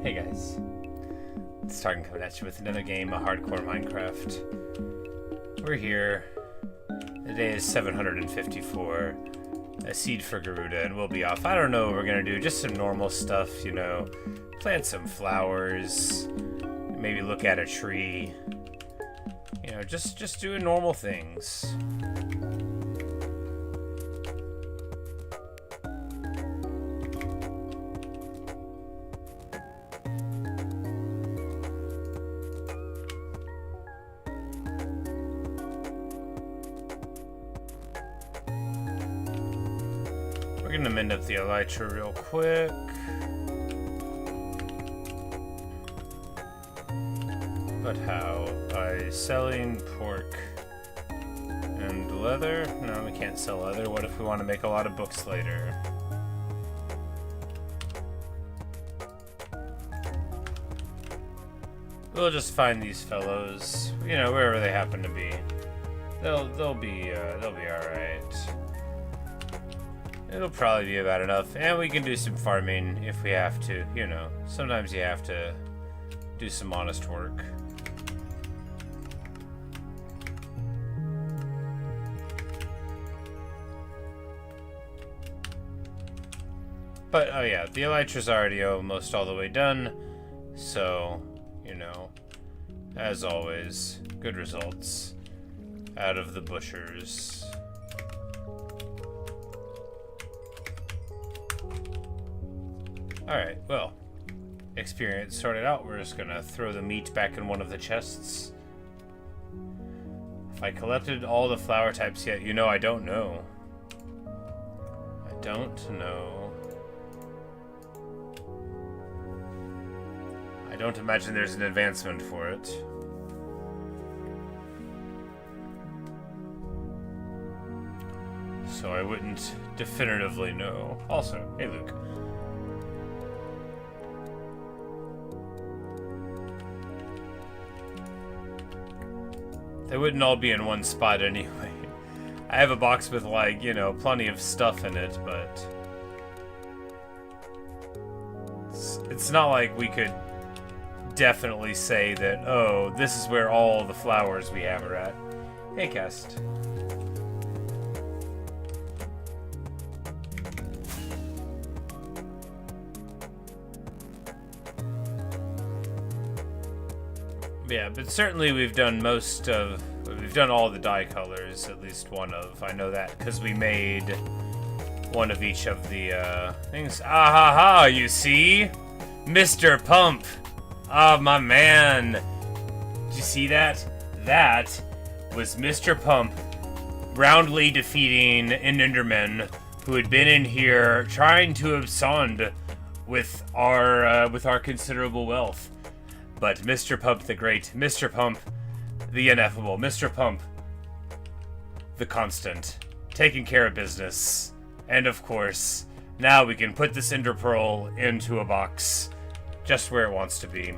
Hey guys, it's Targan coming at you with another game of hardcore Minecraft. We're here. The day is 754. A seed for Garuda, and we'll be off. I don't know what we're gonna do. Just some normal stuff, you know. Plant some flowers. Maybe look at a tree. You know, just doing normal things. We're gonna mend up the elytra real quick. But how? By selling pork and leather? No, we can't sell leather. What if we want to make a lot of books later? We'll just find these fellows, you know, wherever they happen to be. They'll be all right. It'll probably be about enough, and we can do some farming if we have to. You know, sometimes you have to do some honest work. But, oh yeah, the elytra's already almost all the way done, so, you know, as always, good results out of the bushers. Alright, well, experience sorted out. We're just gonna throw the meat back in one of the chests. If I collected all the flower types yet, you know, I don't know. I don't know. I don't imagine there's an advancement for it. So I wouldn't definitively know. Also, hey Luke. They wouldn't all be in one spot anyway. I have a box with, like, you know, plenty of stuff in it, but it's not like we could definitely say that, oh, this is where all the flowers we have are at. Hey, Cast. Yeah, but certainly we've done all the dye colors, at least one of. I know that because we made one of each of the things. Ah ha ha, you see? Mr. Pump! Ah, my man! Did you see that? That was Mr. Pump roundly defeating an Enderman who had been in here trying to abscond with our considerable wealth. But Mr. Pump the Great, Mr. Pump the Ineffable, Mr. Pump the Constant, taking care of business. And of course, now we can put this Ender Pearl into a box, just where it wants to be.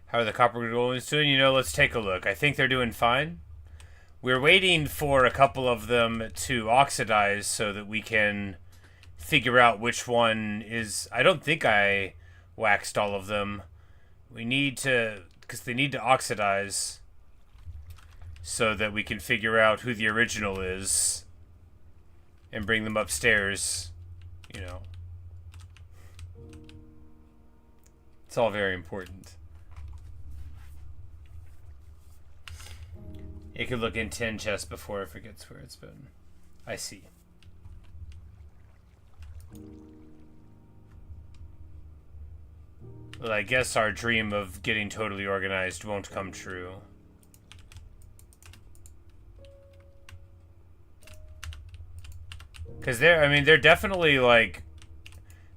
How are the copper golems doing? You know, let's take a look. I think they're doing fine. We're waiting for a couple of them to oxidize so that we can figure out which one is... I don't think I waxed all of them. We need to... because they need to oxidize so that we can figure out who the original is and bring them upstairs, you know. It's all very important. It could look in 10 chests before it forgets where it's been. I see. Well, I guess our dream of getting totally organized won't come true. Because they're definitely, like,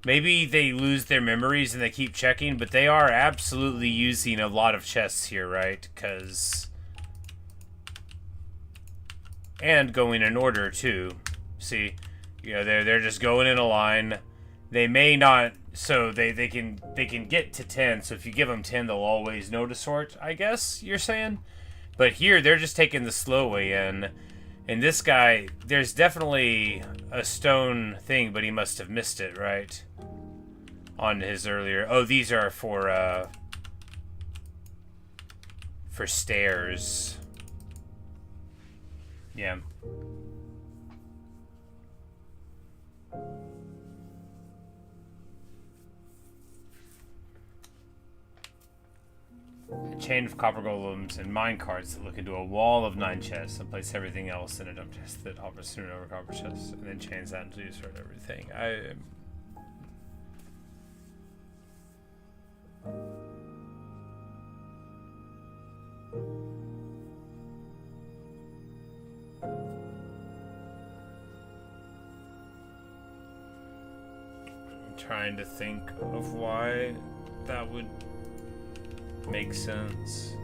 maybe they lose their memories and they keep checking, but they are absolutely using a lot of chests here, right? Because... and going in order, too. See? You know, they're just going in a line. They may not... so they can get to 10, so if you give them 10, they'll always know to sort, I guess you're saying? But here, they're just taking the slow way in. And this guy, there's definitely a stone thing, but he must have missed it, right? On his earlier... Oh, these are for stairs. Yeah. A chain of copper golems and mine carts that look into a wall of 9 chests and place everything else in a dump chest that offers soon over copper chests and then chains that until you sort everything. I'm trying to think of why that would make sense.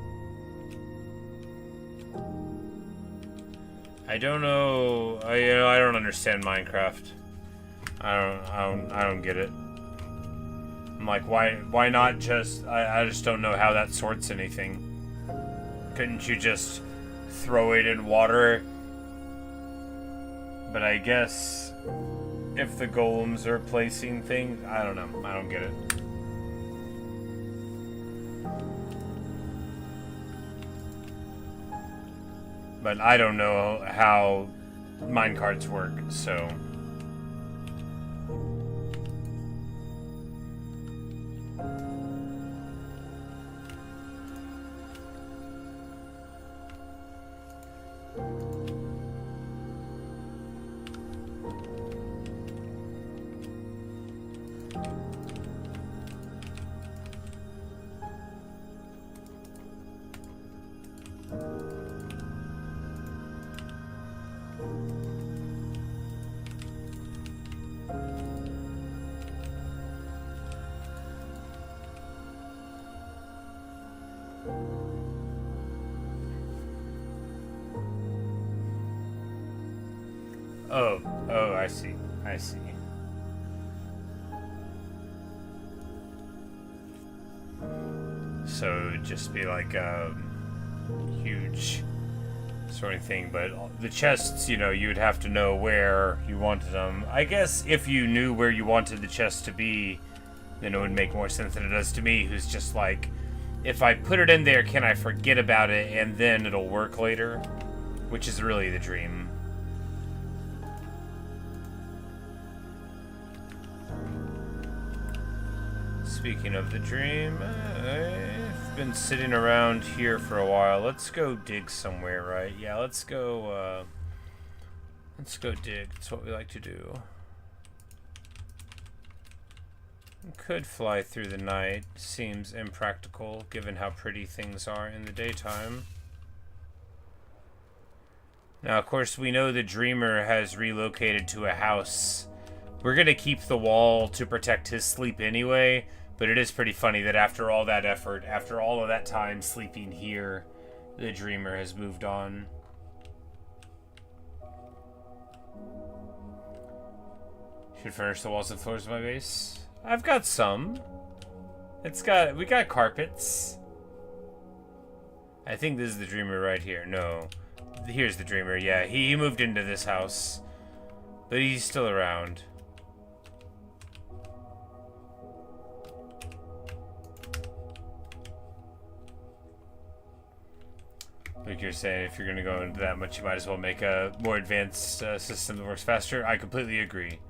I don't know. I don't understand Minecraft. I don't get it. I'm like, why not just... I just don't know how that sorts anything. Couldn't you just throw it in water? But I guess if the golems are placing things, I don't know. I don't get it. But I don't know how minecarts work, so... Oh, I see. I see. So it'd just be like a huge sort of thing, but the chests, you know, you'd have to know where you wanted them. I guess if you knew where you wanted the chest to be, then it would make more sense than it does to me, who's just like, if I put it in there, can I forget about it and then it'll work later? Which is really the dream. Speaking of the dream, I've been sitting around here for a while. Let's go dig somewhere, right? Yeah, let's go dig. That's what we like to do. We could fly through the night. Seems impractical, given how pretty things are in the daytime. Now, of course, we know the dreamer has relocated to a house. We're gonna keep the wall to protect his sleep anyway. But it is pretty funny that after all that effort, after all of that time sleeping here, the dreamer has moved on. Should furnish the walls and floors of my base. I've got some. We got carpets. I think this is the dreamer right here. No. Here's the dreamer, yeah. He moved into this house. But he's still around. Like you're saying, if you're going to go into that much, you might as well make a more advanced system that works faster. I completely agree.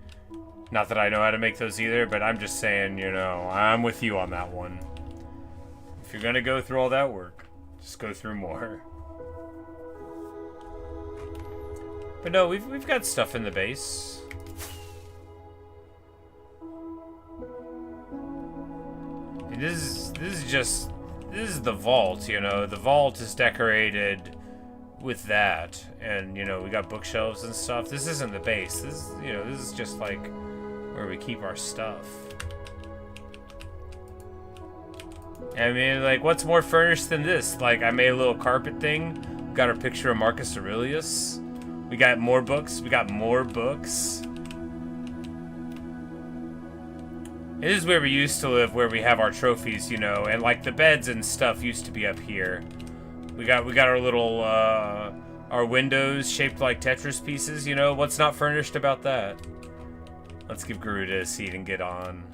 Not that I know how to make those either, but I'm just saying, you know, I'm with you on that one. If you're going to go through all that work, just go through more. But no, we've got stuff in the base. And this is the vault, you know. The vault is decorated with that, and you know, we got bookshelves and stuff. This isn't the base. This is just like where we keep our stuff. I mean, like, what's more furnished than this? Like, I made a little carpet thing. We got our picture of Marcus Aurelius. We got more books. We got more books. It is where we used to live, where we have our trophies, you know, and like the beds and stuff used to be up here. We got our little our windows shaped like Tetris pieces. You know what's not furnished about that? Let's give Garuda a seat and get on.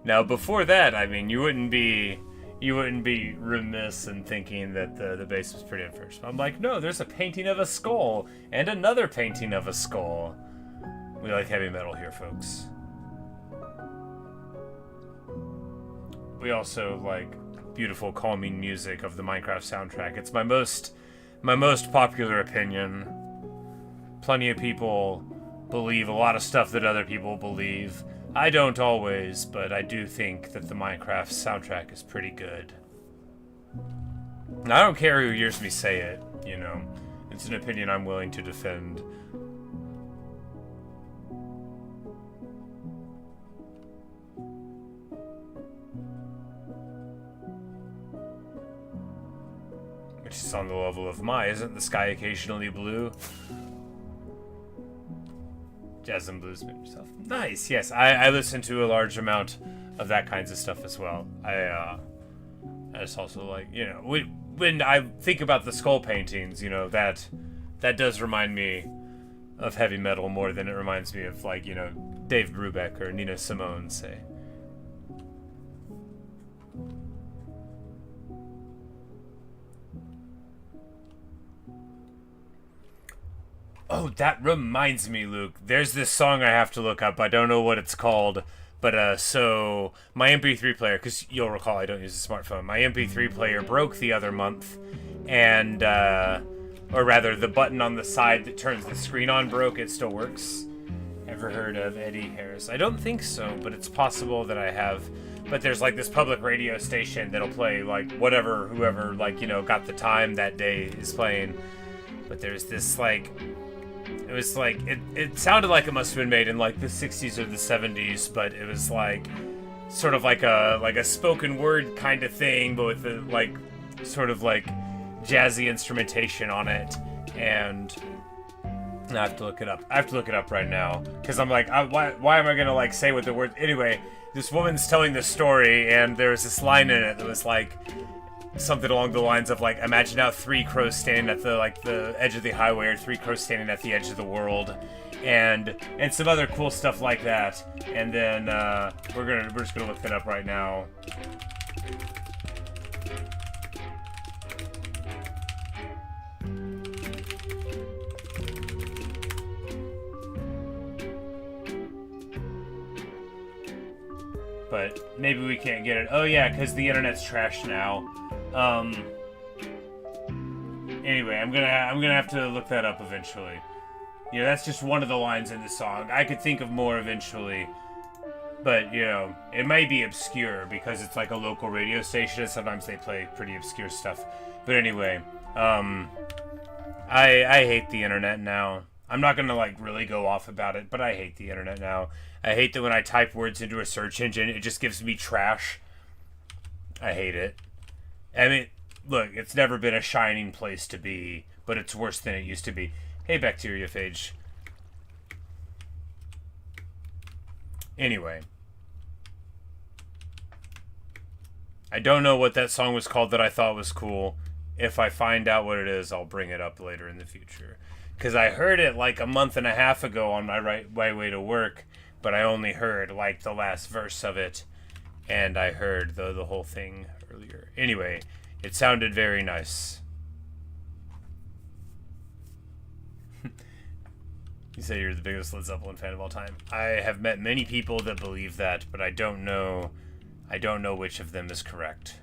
Now, before that, I mean, you wouldn't be remiss in thinking that the base was pretty unfinished. I'm like, no, there's a painting of a skull and another painting of a skull. We like heavy metal here, folks. We also like beautiful, calming music of the Minecraft soundtrack. It's my most popular opinion. Plenty of people believe a lot of stuff that other people believe. I don't always, but I do think that the Minecraft soundtrack is pretty good. And I don't care who hears me say it, you know. It's an opinion I'm willing to defend. Which is on the level of isn't the sky occasionally blue? Jazz and blues yourself. Nice, yes. I listen to a large amount of that kinds of stuff as well. I just also like, you know, when I think about the skull paintings, you know, that does remind me of heavy metal more than it reminds me of, like, you know, Dave Brubeck or Nina Simone, say. Oh, that reminds me, Luke. There's this song I have to look up. I don't know what it's called, but so my MP3 player, because you'll recall I don't use a smartphone. My MP3 player broke the other month, and or rather, the button on the side that turns the screen on broke. It still works. Ever heard of Eddie Harris? I don't think so, but it's possible that I have. But there's like this public radio station that'll play like whatever, whoever, like, you know, got the time that day is playing. But there's this like. It was like, it sounded like it must have been made in like the 60s or the 70s, but it was like sort of like a spoken word kind of thing, but with the like sort of like jazzy instrumentation on it. And I have to look it up. I have to look it up right now because I'm like, why am I gonna like say what the word? Anyway, this woman's telling the story, and there was this line in it that was like something along the lines of like, imagine how 3 crows standing at the edge of the highway, or 3 crows standing at the edge of the world, and some other cool stuff like that. And then we're just gonna look that up right now. But maybe we can't get it. Oh yeah, because the internet's trashed now. Anyway, I'm gonna have to look that up eventually. Yeah, that's just one of the lines in the song. I could think of more eventually, but you know, it might be obscure because it's like a local radio station, and sometimes they play pretty obscure stuff. But anyway, I hate the internet now. I'm not gonna like really go off about it, but I hate the internet now. I hate that when I type words into a search engine, it just gives me trash. I hate it. I mean, look, it's never been a shining place to be, but it's worse than it used to be. Hey, bacteriophage. Anyway. I don't know what that song was called that I thought was cool. If I find out what it is, I'll bring it up later in the future. Because I heard it like a month and a half ago on my way to work, but I only heard like the last verse of it, and I heard the whole thing earlier. Anyway, it sounded very nice. You say you're the biggest Led Zeppelin fan of all time. I have met many people that believe that, but I don't know which of them is correct.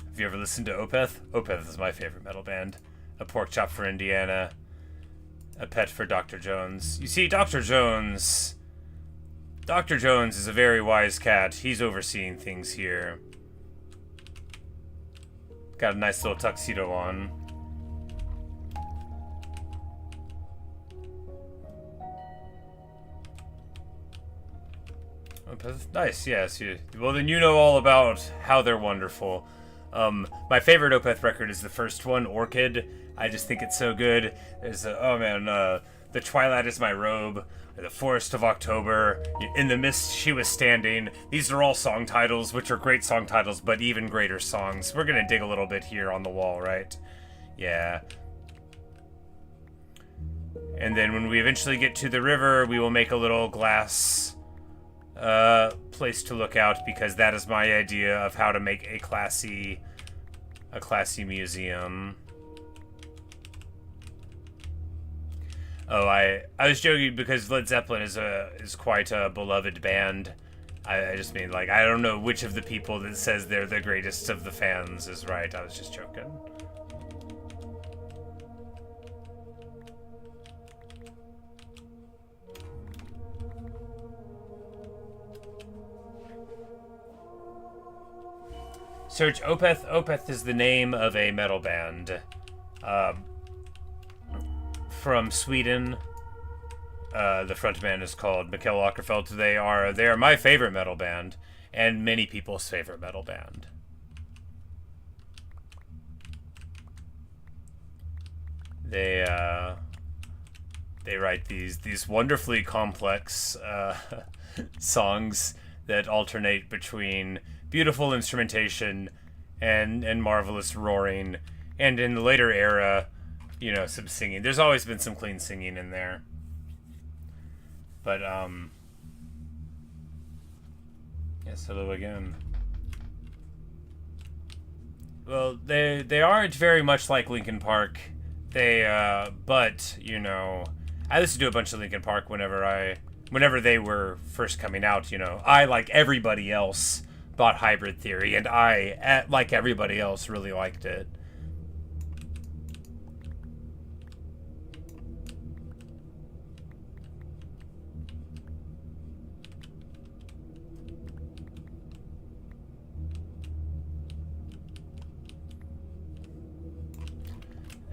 Have you ever listened to Opeth? Opeth is my favorite metal band. A pork chop for Indiana. A pet for Dr. Jones. You see, Dr. Jones is a very wise cat. He's overseeing things here. Got a nice little tuxedo on. Nice, yes. Well, then you know all about how they're wonderful. My favorite Opeth record is the first one, Orchid. I just think it's so good. Oh man, The Twilight is My Robe, The Forest of October, In the Mist She Was Standing. These are all song titles, which are great song titles, but even greater songs. We're gonna dig a little bit here on the wall, right? Yeah. And then when we eventually get to the river, we will make a little glass place to look out, because that is my idea of how to make a classy museum. Oh, I was joking because Led Zeppelin is quite a beloved band. I just mean, like, I don't know which of the people that says they're the greatest of the fans is right. I was just joking. Search Opeth. Opeth is the name of a metal band from Sweden. The frontman is called Mikael Åkerfeldt. They are my favorite metal band, and many people's favorite metal band. They write these wonderfully complex songs that alternate between beautiful instrumentation and marvelous roaring, and in the later era, you know, some singing. There's always been some clean singing in there, but yes, hello again. Well, they aren't very much like Linkin Park. But you know, I listened to a bunch of Linkin Park whenever they were first coming out. You know, I, like everybody else, bought Hybrid Theory, and I, like everybody else, really liked it.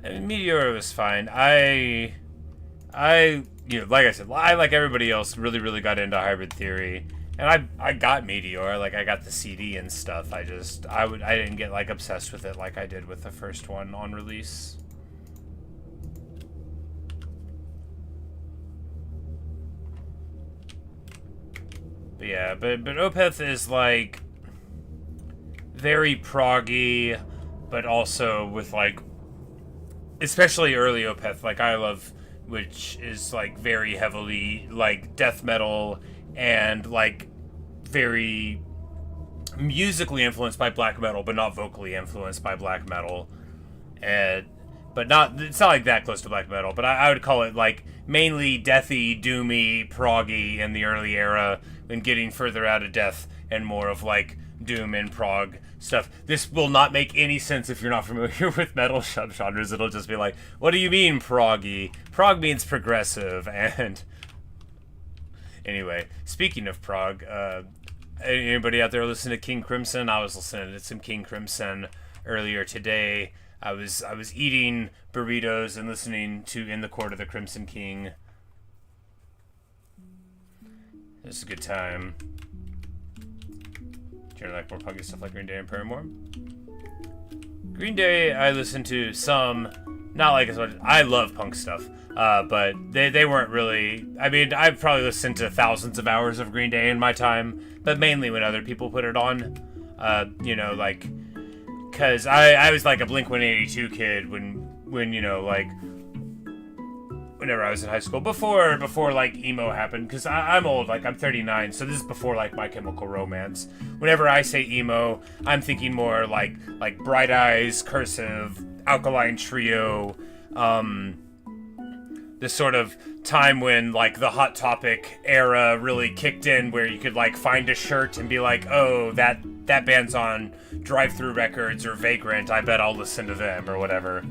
And Meteor was fine. You know, like I said, I, like everybody else, really got into Hybrid Theory. And I got Meteor, like I got the CD and stuff. I didn't get like obsessed with it like I did with the first one on release. But yeah, but Opeth is like very proggy, but also with like, especially early Opeth, like I love, which is like very heavily like death metal and like very musically influenced by black metal, but not vocally influenced by black metal. And it's not like that close to black metal, but I would call it like mainly deathy, doomy, proggy in the early era, and getting further out of death and more of like doom and prog stuff. This will not make any sense if you're not familiar with metal subgenres. It'll just be like, what do you mean proggy? Prog means progressive. And anyway, speaking of prog, anybody out there listen to King Crimson? I was listening to some King Crimson earlier today. I was eating burritos and listening to In the Court of the Crimson King. It was a good time. Do you like more punky stuff like Green Day and Paramore? Green Day, I listened to some, not like as much. I love punk stuff, but they weren't really. I mean, I've probably listened to thousands of hours of Green Day in my time, but mainly when other people put it on. You know, like, cause I was like a Blink-182 kid when you know, like, whenever I was in high school, before like emo happened, because I'm old, like I'm 39, so this is before like My Chemical Romance. Whenever I say emo, I'm thinking more like Bright Eyes, Cursive, Alkaline Trio, this sort of time when like the Hot Topic era really kicked in, where you could like find a shirt and be like, oh, that band's on Drive-Thru Records or Vagrant, I bet I'll listen to them, or whatever.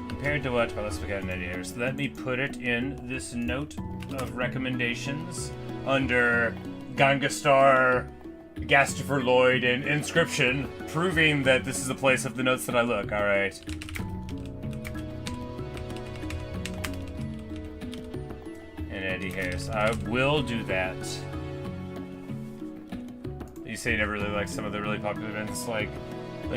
Compared to what? Well, let's look at an idea. So let me put it in this note of recommendations under Gangastar, Gastifer Lloyd, and Inscription, proving that this is the place of the notes that I look. Alright. And Andy Harris. I will do that. You say you never really liked some of the really popular bands like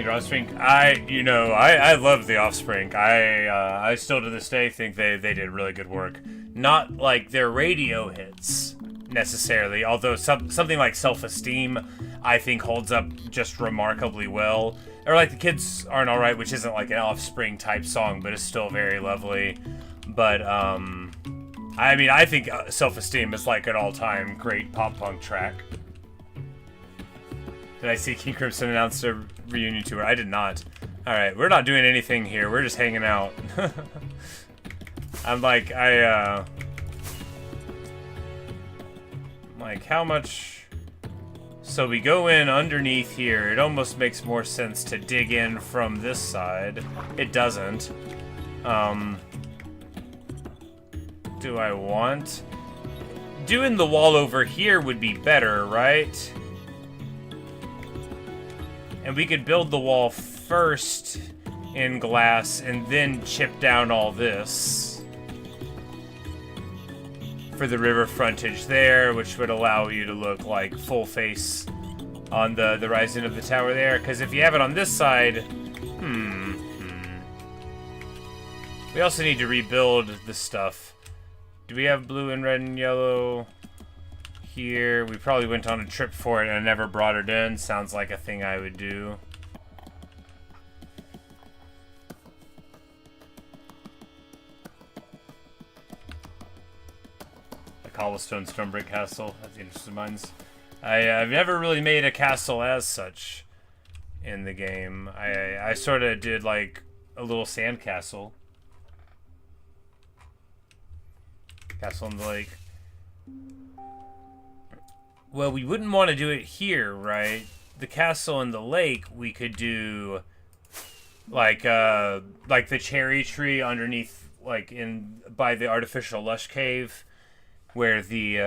Offspring. I love the Offspring. I still to this day think they did really good work. Not like their radio hits necessarily, although something like Self-Esteem I think holds up just remarkably well. Or like The Kids Aren't Alright, which isn't like an Offspring type song, but is still very lovely. But I mean, I think Self-Esteem is like an all-time great pop-punk track. Did I see King Crimson announced a reunion tour? I did not. Alright, we're not doing anything here. We're just hanging out. I'm like, like, how much... So we go in underneath here. It almost makes more sense to dig in from this side. It doesn't. Do I want... Doing the wall over here would be better, right? And we could build the wall first in glass and then chip down all this for the river frontage there, which would allow you to look like full face on the rising of the tower there. Because if you have it on this side, we also need to rebuild the stuff. Do we have blue and red and yellow here? We probably went on a trip for it and I never brought it in. Sounds like a thing I would do. A cobblestone stone brick castle. That's the interest of mine. I've never really made a castle as such in the game. I sort of did like a little sand castle. Castle in the lake. Well, we wouldn't want to do it here, right? The castle in the lake, we could do like the cherry tree underneath, like by the artificial lush cave, where the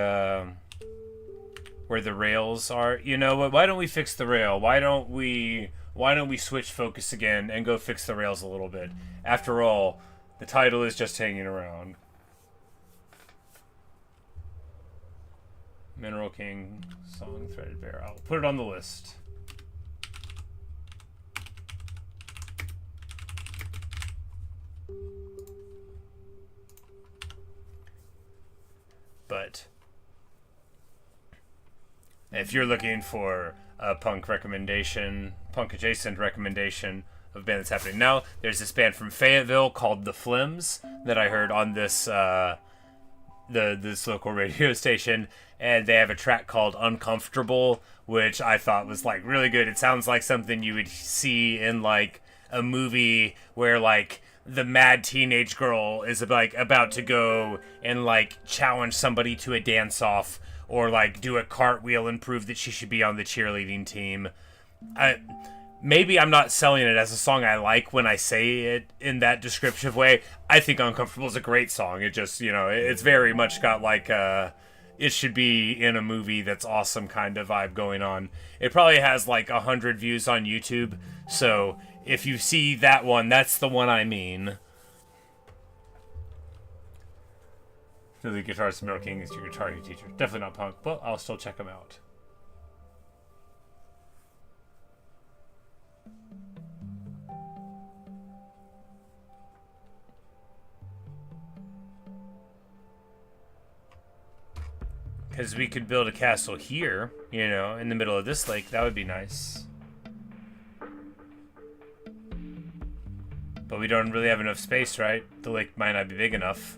rails are. You know what? Why don't we fix the rail? Why don't we switch focus again and go fix the rails a little bit? After all, the title is just hanging around. Mineral King song, Threaded Bear. I'll put it on the list. But if you're looking for a punk recommendation, punk adjacent recommendation of a band that's happening now, there's this band from Fayetteville called The Flims that I heard on this this local radio station, and they have a track called Uncomfortable, which I thought was like really good. It sounds like something you would see in like a movie where like the mad teenage girl is like about to go and like challenge somebody to a dance off or like do a cartwheel and prove that she should be on the cheerleading team. Maybe I'm not selling it as a song I like when I say it in that descriptive way. I think Uncomfortable is a great song. It just, you know, it's very much got like it should be in a movie that's awesome kind of vibe going on. It probably has like 100 views on YouTube. So if you see that one, that's the one I mean. The lead guitarist Mineral King is your guitar teacher. Definitely not punk, but I'll still check him out. Because we could build a castle here, you know, in the middle of this lake. That would be nice. But we don't really have enough space, right? The lake might not be big enough.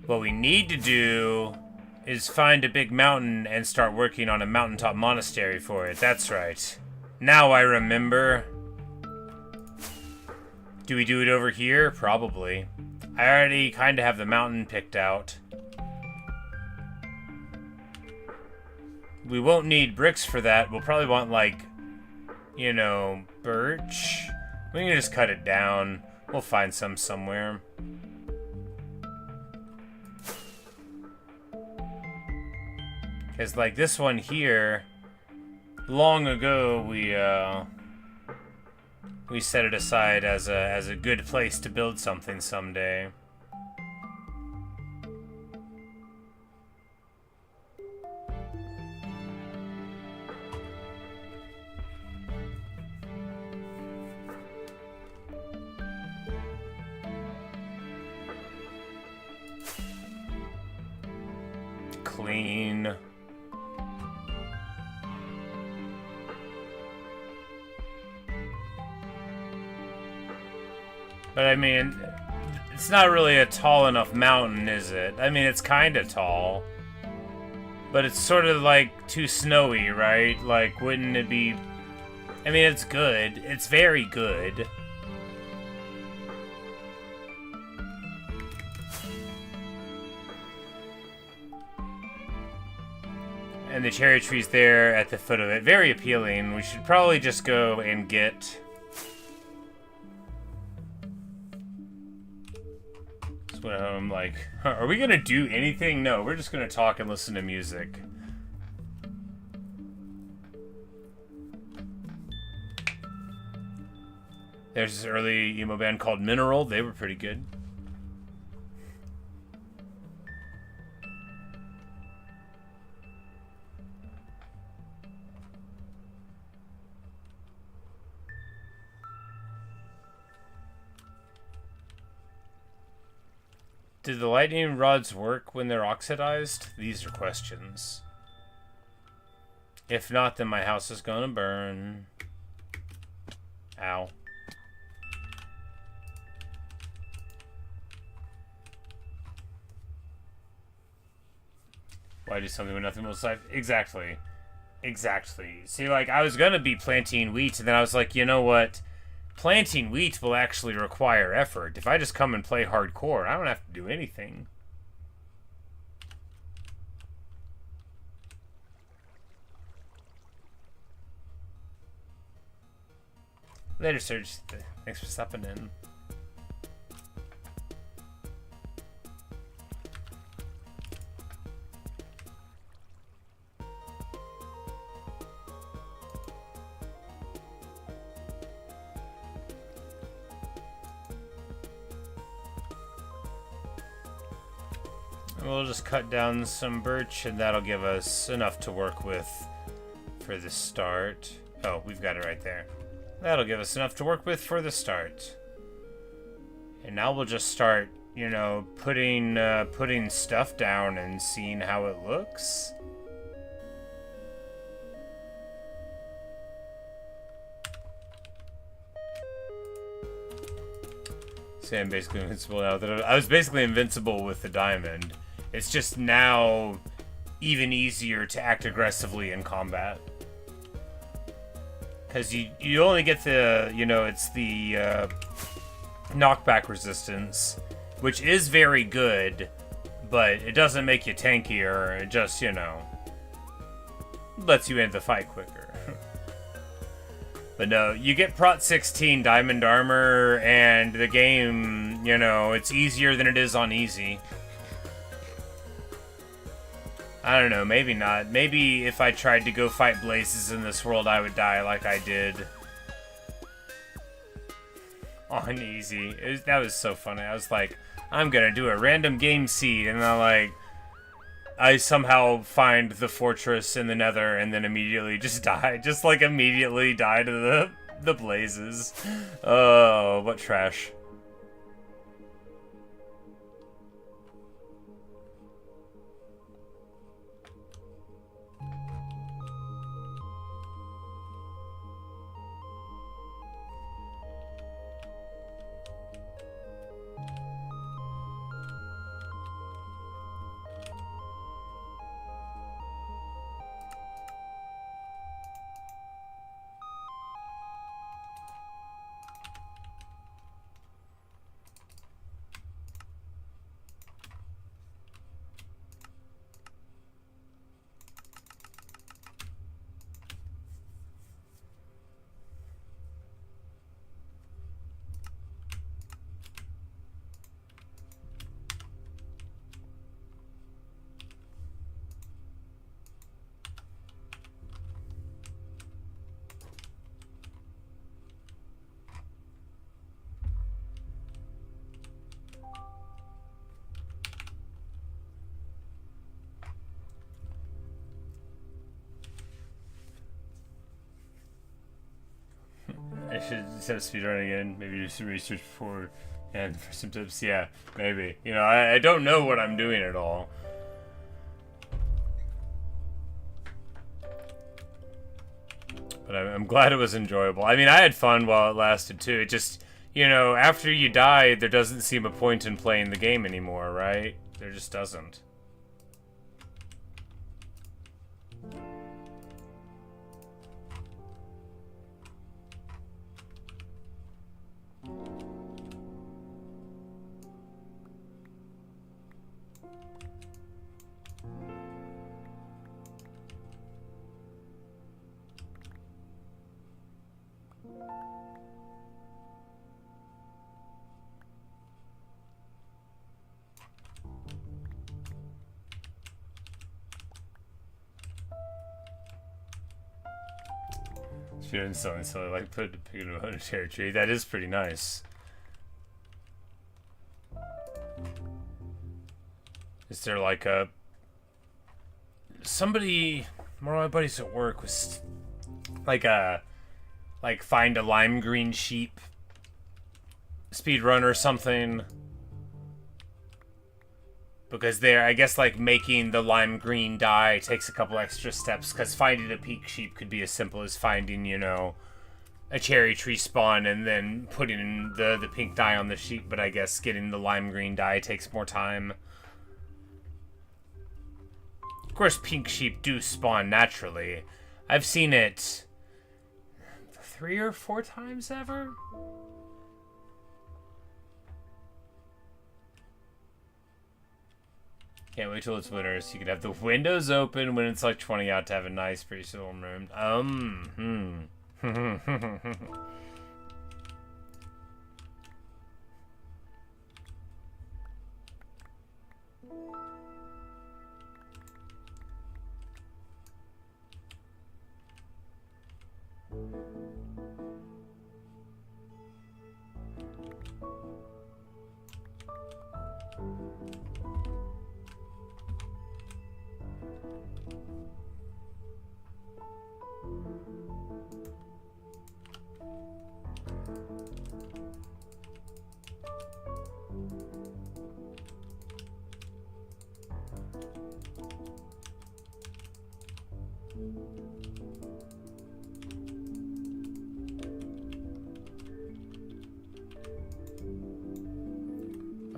What we need to do is find a big mountain and start working on a mountaintop monastery for it. That's right. Now I remember. Do we do it over here? Probably. I already kind of have the mountain picked out. We won't need bricks for that. We'll probably want, like, you know, birch. We can just cut it down. We'll find some somewhere. Because, like, this one here, long ago, we set it aside as a good place to build something someday. clean. But I mean, it's not really a tall enough mountain, is it? I mean, it's kind of tall. But it's sort of like too snowy, right? Like, wouldn't it be... I mean, it's good. It's very good. And the cherry tree's there at the foot of it. Very appealing. We should probably just go and get... So I'm like, are we gonna do anything? No, we're just gonna talk and listen to music. There's this early emo band called Mineral. They were pretty good. Did the lightning rods work when they're oxidized? These are questions. If not, then my house is gonna burn. Ow. Why do something when nothing will survive? Exactly. Exactly. See, like, I was gonna be planting wheat, and then I was like, you know what? Planting wheat will actually require effort. If I just come and play hardcore, I don't have to do anything. Later, Serge. Thanks for stopping in. We'll just cut down some birch, and that'll give us enough to work with for the start. Oh, we've got it right there. That'll give us enough to work with for the start. And now we'll just start, you know, putting stuff down and seeing how it looks. See, I'm basically invincible now. I was basically invincible with the diamond. It's just now even easier to act aggressively in combat. Because you only get the, you know, it's the knockback resistance, which is very good, but it doesn't make you tankier. It just, you know, lets you end the fight quicker. But no, you get Prot 16 diamond armor, and the game, you know, it's easier than it is on easy. I don't know, maybe not. Maybe if I tried to go fight blazes in this world, I would die like I did on easy. That was so funny. I was like, I'm gonna do a random game seed, and then I somehow find the fortress in the nether and then immediately just die. Just like immediately die to the blazes. Oh, what trash. I should instead of speedrunning again, maybe do some research before and for some tips. Yeah, maybe. You know, I don't know what I'm doing at all. But I'm glad it was enjoyable. I mean, I had fun while it lasted, too. It just, you know, after you die, there doesn't seem a point in playing the game anymore, right? There just doesn't. Doing something so like put a pig in a monetary tree. That is pretty nice. Is there like a somebody? One of my buddies at work was like find a lime green sheep speed run or something. Because they're, I guess, like, making the lime green dye takes a couple extra steps, because finding a pink sheep could be as simple as finding, you know, a cherry tree spawn and then putting the pink dye on the sheep, but I guess getting the lime green dye takes more time. Of course, pink sheep do spawn naturally. I've seen it 3 or 4 times ever? Can't wait till it's winter so you can have the windows open when it's like 20 out to have a nice peaceful room.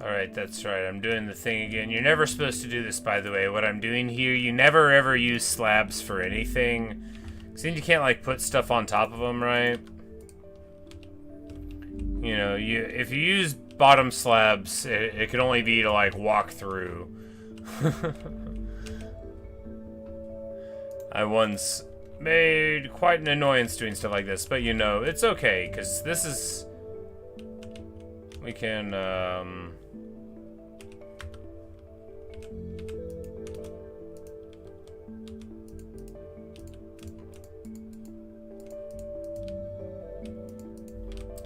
Alright, that's right. I'm doing the thing again. You're never supposed to do this, by the way. What I'm doing here, you never ever use slabs for anything. Because then you can't, like, put stuff on top of them, right? You know, if you use bottom slabs, it can only be to, like, walk through. I once made quite an annoyance doing stuff like this, but, you know, it's okay, because this is... We can,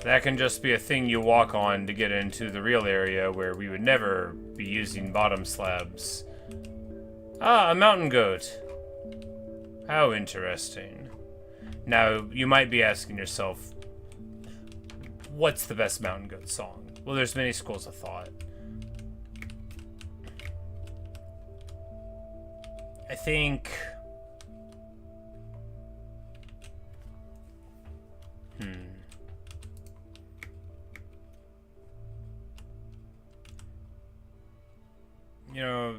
that can just be a thing you walk on to get into the real area where we would never be using bottom slabs. Ah, a mountain goat. How interesting. Now, you might be asking yourself, what's the best mountain goat song? Well, there's many schools of thought. I think... You know,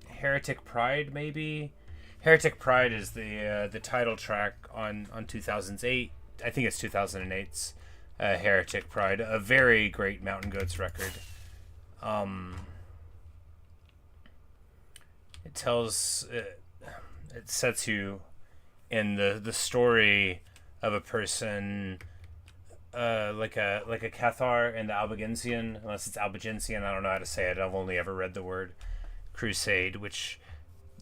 Heretic Pride, maybe? Heretic Pride is the title track on 2008. I think it's 2008's Heretic Pride. A very great Mountain Goats record. It tells... it sets you in the story of a person... like a Cathar and the Albigensian, unless it's Albigensian, I don't know how to say it. I've only ever read the word crusade, which,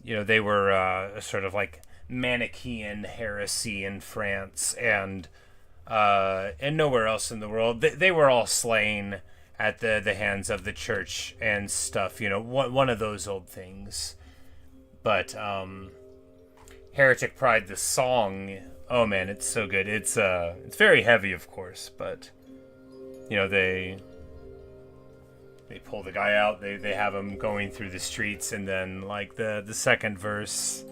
you know, they were a sort of like Manichaean heresy in France and nowhere else in the world. They were all slain at the hands of the church and stuff, you know, one of those old things. But Heretic Pride, the song, oh man, it's so good. It's very heavy, of course, but you know, they pull the guy out, they have him going through the streets, and then like the second verse,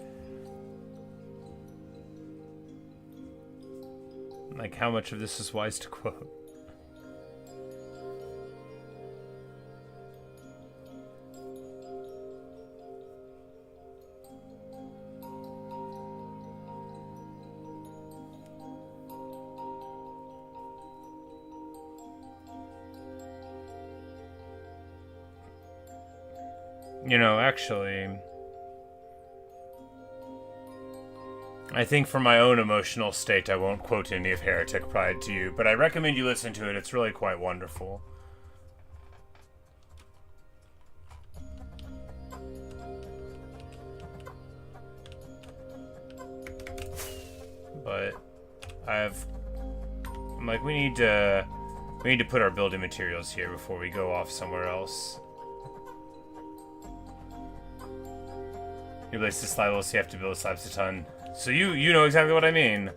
Like, how much of this is wise to quote? You know, actually, I think for my own emotional state, I won't quote any of Heretic Pride to you, but I recommend you listen to it. It's really quite wonderful. But I'm like, we need to put our building materials here before we go off somewhere else. You place the slab, so you have to build slabs a ton. So you know exactly what I mean.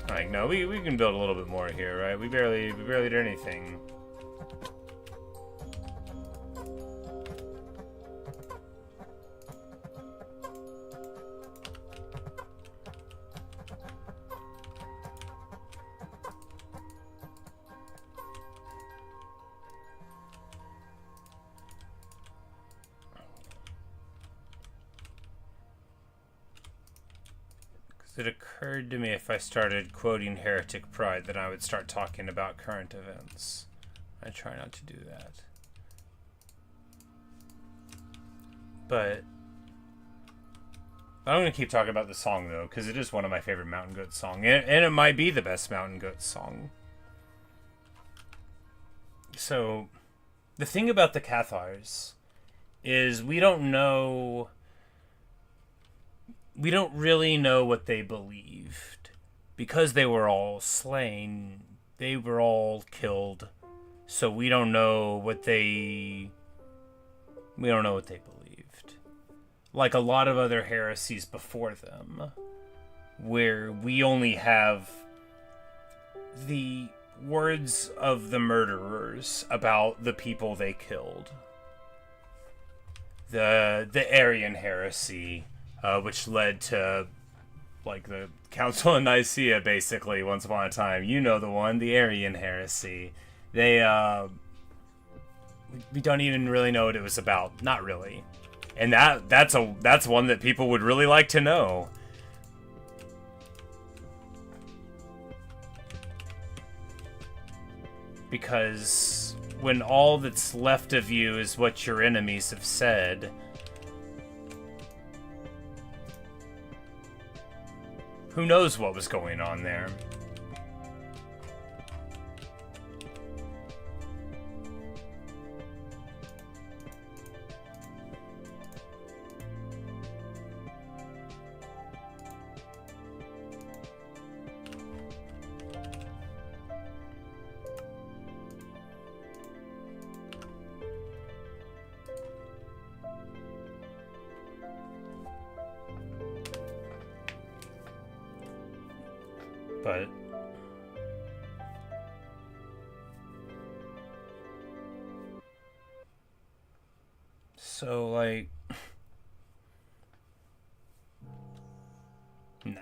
Like, no, we can build a little bit more here, right? We barely did anything. It occurred to me if I started quoting Heretic Pride, then I would start talking about current events. I try not to do that. But I'm going to keep talking about the song, though, because it is one of my favorite Mountain Goat songs. And it might be the best Mountain Goat song. So, the thing about the Cathars is we don't really know what they believed. Because they were all slain, they were all killed. So we don't know what they believed. Like a lot of other heresies before them, where we only have the words of the murderers about the people they killed. The Arian heresy, which led to, like, the Council of Nicaea, basically, once upon a time. You know the one, the Arian heresy. We don't even really know what it was about. Not really. And that's one that people would really like to know. Because when all that's left of you is what your enemies have said, who knows what was going on there? But so, like, no.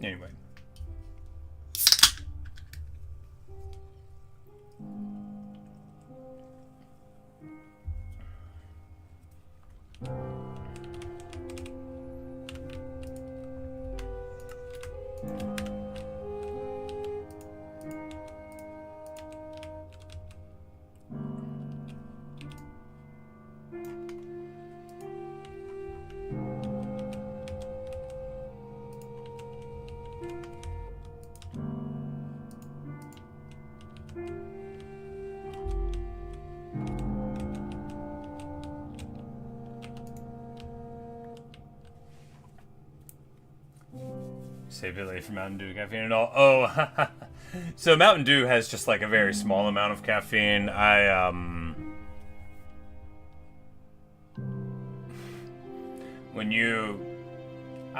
Anyway. Save Billy for Mountain Dew caffeine and all. Oh, so Mountain Dew has just like a very small amount of caffeine. I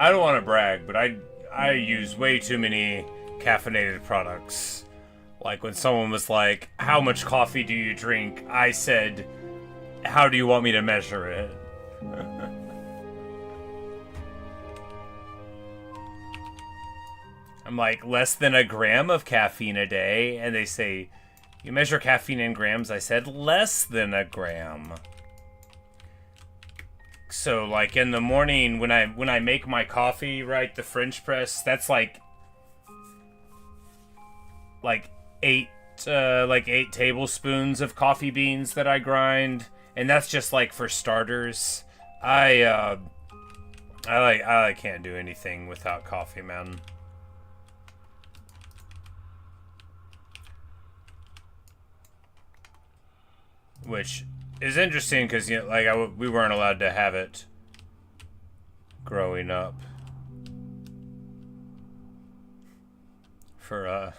don't want to brag, but I use way too many caffeinated products Like when someone was like, how much coffee do you drink? I said, how do you want me to measure it? I'm like, less than a gram of caffeine a day. And they say, you measure caffeine in grams? I said, less than a gram. So, like, in the morning, when I make my coffee, right, the French press, that's like 8 tablespoons of coffee beans that I grind, and that's just like for starters. I can't do anything without coffee, man. Which is interesting because, you know, like we weren't allowed to have it growing up for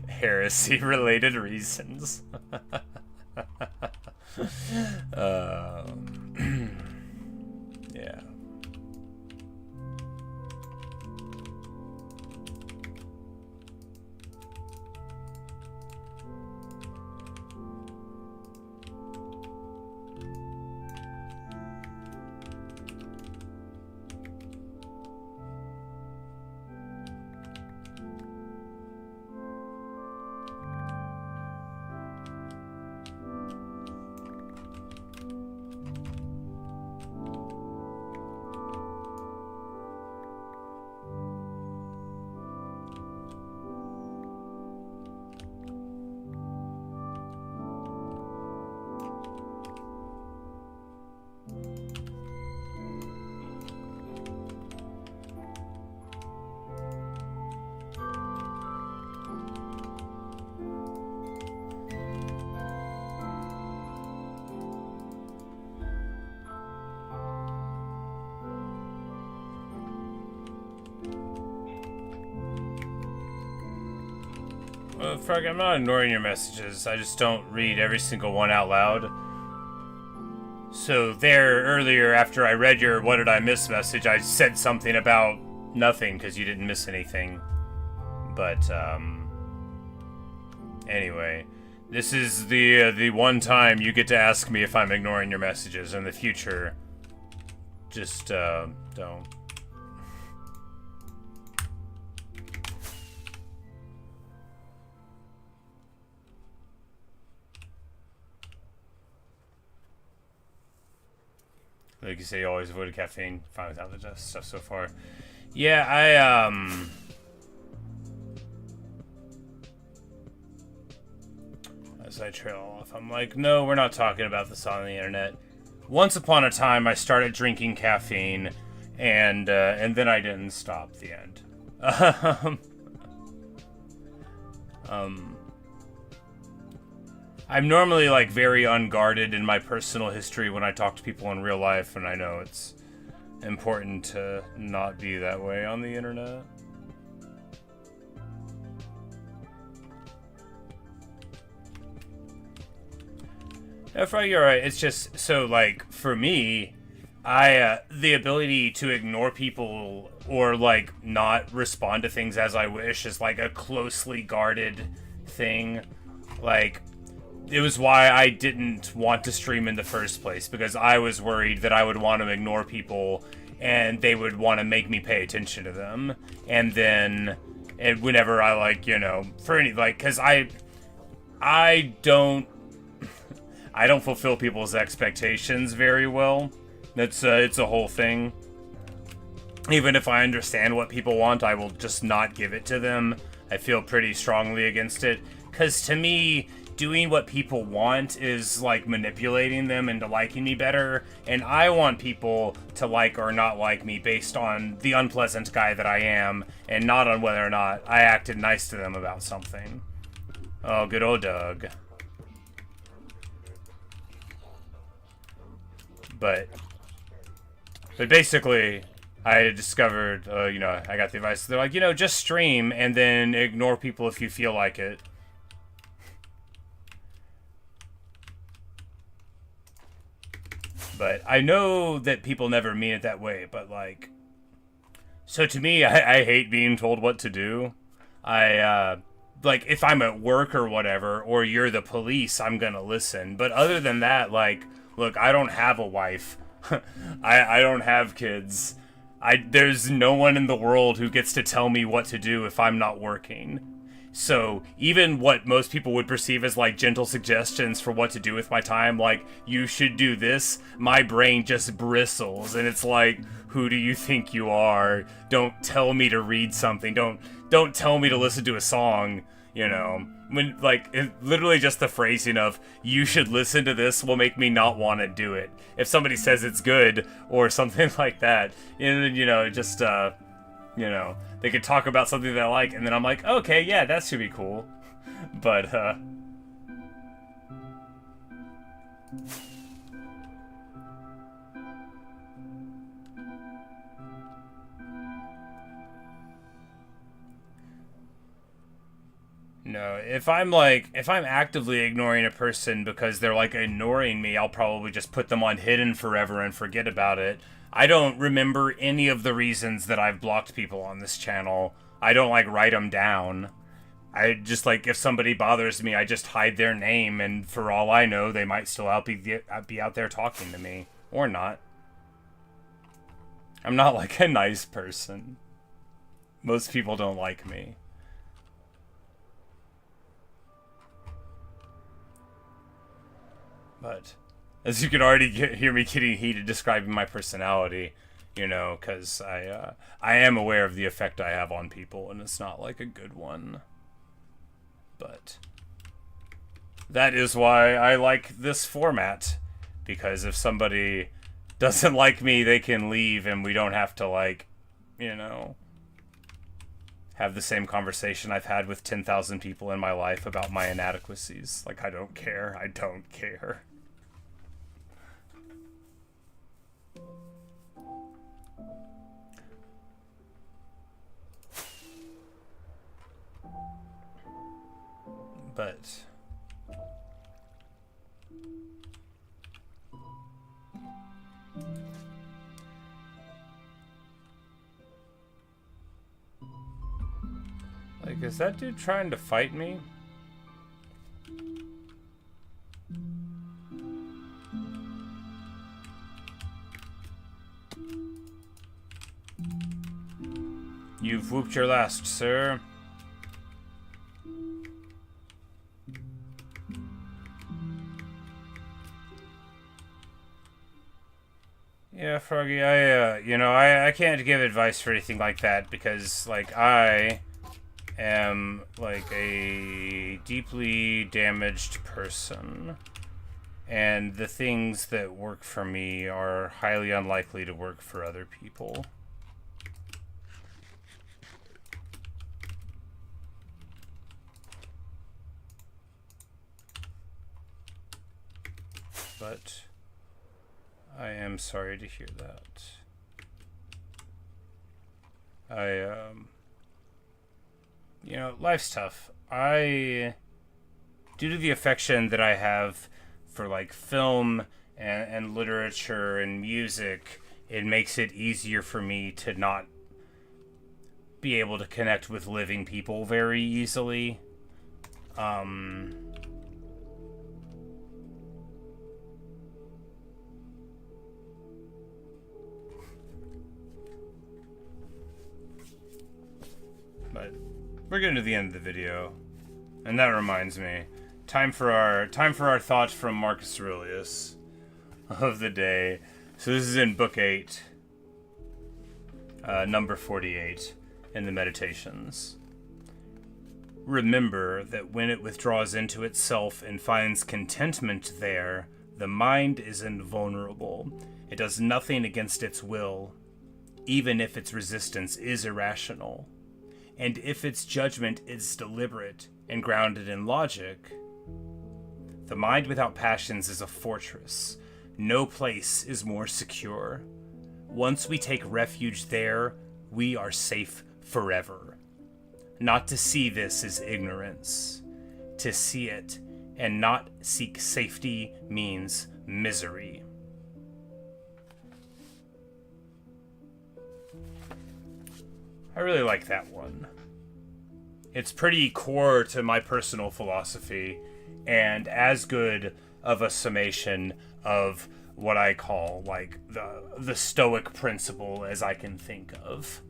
heresy related reasons. Yeah. Well, Frank, I'm not ignoring your messages. I just don't read every single one out loud. So there, earlier, after I read your "What did I miss?" message, I said something about nothing because you didn't miss anything. But anyway, this is the one time you get to ask me if I'm ignoring your messages. In the future, just don't. Like you say, you always avoided caffeine. Fine without the stuff so far. Yeah, as I trail off, I'm like, no, we're not talking about this on the internet. Once upon a time, I started drinking caffeine, and then I didn't stop. The end. I'm normally, like, very unguarded in my personal history when I talk to people in real life, and I know it's important to not be that way on the internet. Yeah, Frank, you're right. It's just, so, like, for me, the ability to ignore people or, like, not respond to things as I wish is, like, a closely guarded thing. Like, it was why I didn't want to stream in the first place, because I was worried that I would want to ignore people and they would want to make me pay attention to them. And then, whenever I, like, you know, for any, like, because I don't fulfill people's expectations very well. It's a whole thing. Even if I understand what people want, I will just not give it to them. I feel pretty strongly against it, because to me, doing what people want is like manipulating them into liking me better, and I want people to like or not like me based on the unpleasant guy that I am, and not on whether or not I acted nice to them about something. Oh, good old Doug. But basically, I discovered, you know, I got the advice. They're like, you know, just stream and then ignore people if you feel like it. But I know that people never mean it that way, but, like... So to me, I hate being told what to do. like, if I'm at work or whatever, or you're the police, I'm gonna listen. But other than that, like, look, I don't have a wife. I don't have kids. There's no one in the world who gets to tell me what to do if I'm not working. So even what most people would perceive as like gentle suggestions for what to do with my time, like, you should do this, my brain just bristles, and it's like, who do you think you are? Don't tell me to read something. Don't tell me to listen to a song, you know. When, like, literally just the phrasing of, you should listen to this will make me not want to do it. If somebody says it's good, or something like that, and, you know, just, you know, they could talk about something that I like, and then I'm like, okay, yeah, that should be cool. But, no, if I'm actively ignoring a person because they're like ignoring me, I'll probably just put them on hidden forever and forget about it. I don't remember any of the reasons that I've blocked people on this channel. I don't like write them down. I just, like, if somebody bothers me, I just hide their name, and for all I know, they might still be out there talking to me. Or not. I'm not like a nice person. Most people don't like me. But as you can already hear me getting heated describing my personality, you know, because I am aware of the effect I have on people, and it's not like a good one. But that is why I like this format, because if somebody doesn't like me, they can leave, and we don't have to, like, you know, have the same conversation I've had with 10,000 people in my life about my inadequacies. Like, I don't care. I don't care. But like, is that dude trying to fight me? You've whooped your last, sir. Yeah, Froggy, I can't give advice for anything like that because, like, I am, like, a deeply damaged person. And the things that work for me are highly unlikely to work for other people. But I am sorry to hear that. You know, life's tough. Due to the affection that I have for, like, film and literature and music, it makes it easier for me to not be able to connect with living people very easily. But we're getting to the end of the video, and that reminds me, time for our thoughts from Marcus Aurelius of the day. So this is in Book 8, number 48, in the Meditations. Remember that when it withdraws into itself and finds contentment there, the mind is invulnerable. It does nothing against its will, even if its resistance is irrational. And if its judgment is deliberate and grounded in logic, the mind without passions is a fortress. No place is more secure. Once we take refuge there, we are safe forever. Not to see this is ignorance. To see it and not seek safety means misery. I really like that one. It's pretty core to my personal philosophy, and as good of a summation of what I call like the Stoic principle as I can think of.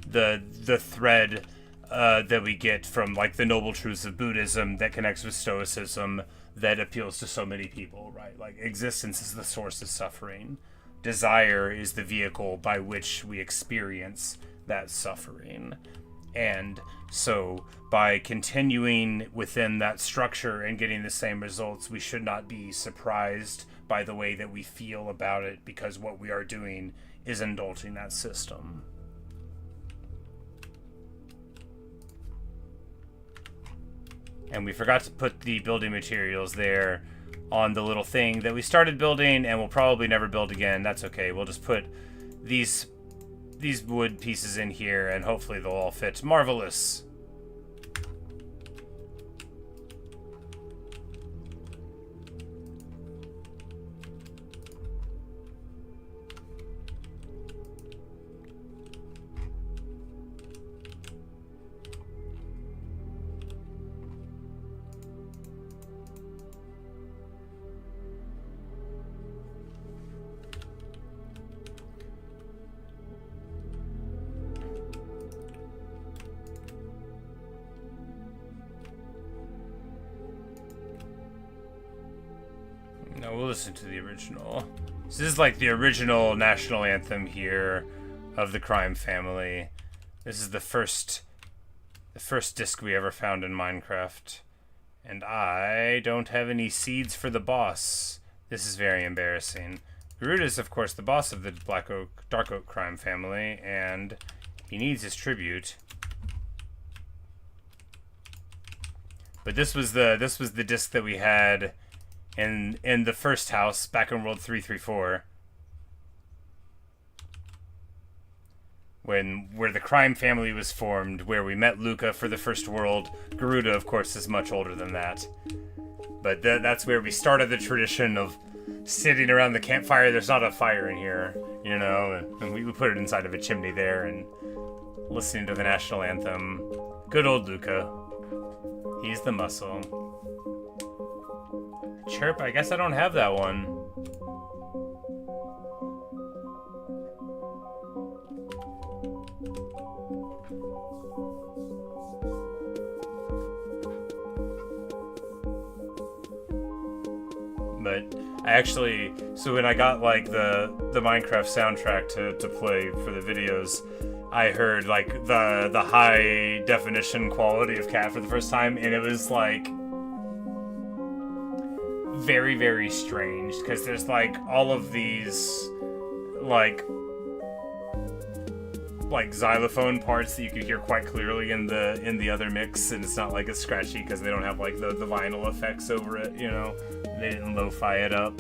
The thread that we get from like the noble truths of Buddhism that connects with Stoicism that appeals to so many people, right? Like existence is the source of suffering. Desire is the vehicle by which we experience that suffering. And so by continuing within that structure and getting the same results, we should not be surprised by the way that we feel about it, because what we are doing is indulging that system. And we forgot to put the building materials there on the little thing that we started building and we'll probably never build again. That's okay. We'll just put these wood pieces in here and hopefully they'll all fit. Marvelous. No, we'll listen to the original. So this is like the original national anthem here of the crime family. This is the first disc we ever found in Minecraft. And I don't have any seeds for the boss. This is very embarrassing. Garuda is, of course, the boss of the Dark Oak crime family, and he needs his tribute. But this was the disc that we had in the first house back in World 334, where the crime family was formed, where we met Luca for the first world. Garuda, of course, is much older than that, but that's where we started the tradition of sitting around the campfire. There's not a fire in here, you know, and we put it inside of a chimney there and listening to the national anthem. Good old Luca. He's the muscle. Chirp, I guess I don't have that one. But I actually, so when I got like the Minecraft soundtrack to play for the videos, I heard like the high definition quality of Cat for the first time, and it was like very, very strange, because there's like all of these like xylophone parts that you could hear quite clearly in the other mix, and it's not like it's scratchy because they don't have like the vinyl effects over it, you know. They didn't lo-fi it up.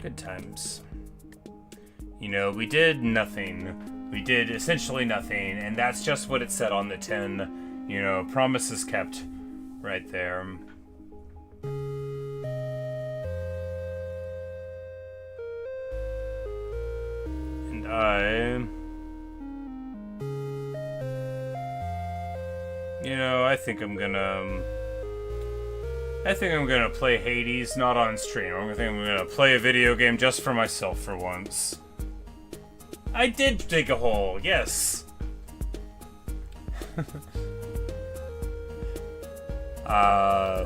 Good times. You know, we did nothing. We did essentially nothing, and that's just what it said on the tin. You know, promises kept right there. And I think I'm gonna play Hades, not on stream. I'm gonna play a video game just for myself for once. I did dig a hole, yes!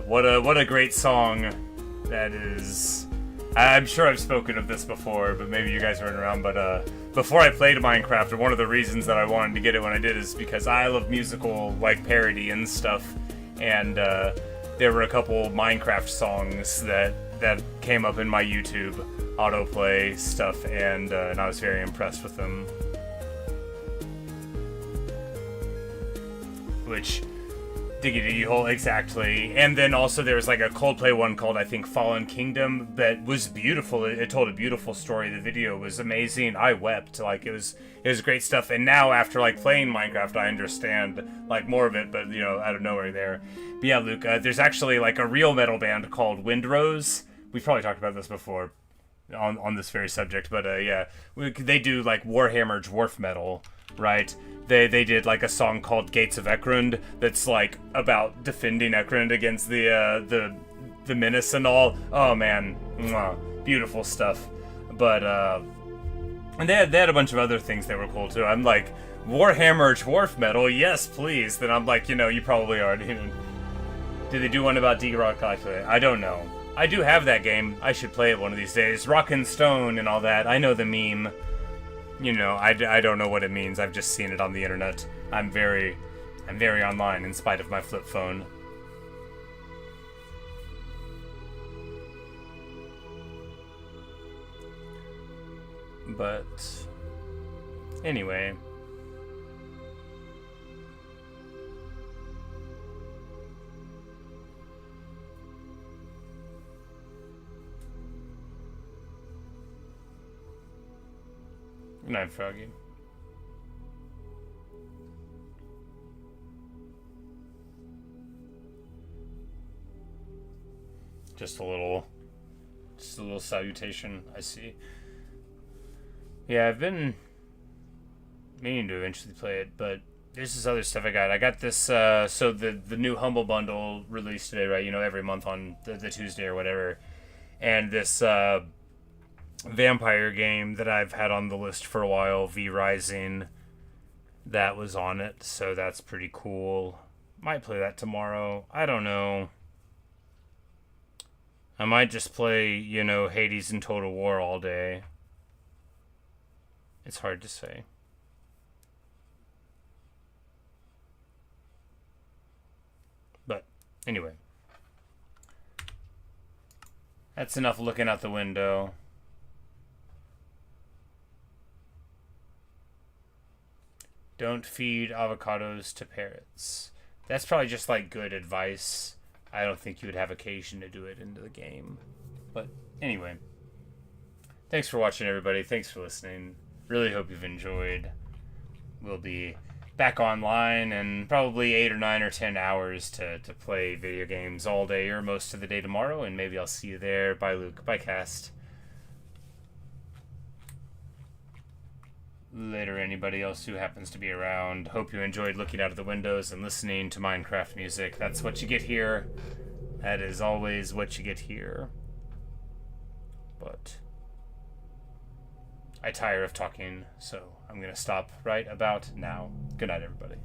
What a great song that is. I'm sure I've spoken of this before, but maybe you guys weren't around, but before I played Minecraft, one of the reasons that I wanted to get it when I did is because I love musical, like, parody and stuff, and there were a couple Minecraft songs that came up in my YouTube autoplay stuff, and I was very impressed with them. Which, Diggity hole, exactly. And then also there was like a Coldplay one called, I think, Fallen Kingdom, that was beautiful. It told a beautiful story. The video was amazing. I wept. Like, it was great stuff. And now after like playing Minecraft, I understand like more of it, but you know, out of nowhere there. But yeah, Luke, there's actually like a real metal band called Windrose. We've probably talked about this before on this very subject, but yeah, they do like Warhammer dwarf metal, right? They did like a song called Gates of Ekrund that's like about defending Ekrund against the menace and all. Oh man, mwah, beautiful stuff. But and they had a bunch of other things that were cool too. I'm like, Warhammer dwarf metal, yes please. Then I'm like, you know, you probably already. Did they do one about D-Rock? I don't know. I do have that game. I should play it one of these days. Rock and Stone and all that. I know the meme. You know, I don't know what it means. I've just seen it on the internet. I'm very online in spite of my flip phone. But anyway. Good night, Froggy. Just a little salutation, I see. Yeah, I've been meaning to eventually play it, but there's this other stuff I got. I got this, so the new Humble Bundle released today, right? You know, every month on the Tuesday or whatever. And this, vampire game that I've had on the list for a while, V Rising, that was on it, so that's pretty cool. Might play that tomorrow. I don't know. I might just play, you know, Hades and Total War all day. It's hard to say. But anyway, that's enough looking out the window. Don't feed avocados to parrots. That's probably just like good advice. I don't think you would have occasion to do it into the game. But anyway, thanks for watching, everybody. Thanks for listening. Really hope you've enjoyed. We'll be back online in probably 8 or 9 or 10 hours to play video games all day or most of the day tomorrow, and maybe I'll see you there. Bye, Luke. Bye, Cast. Later, anybody else who happens to be around. Hope you enjoyed looking out of the windows and listening to Minecraft music. That's what you get here. That is always what you get here. But I tire of talking, so I'm going to stop right about now. Good night, everybody.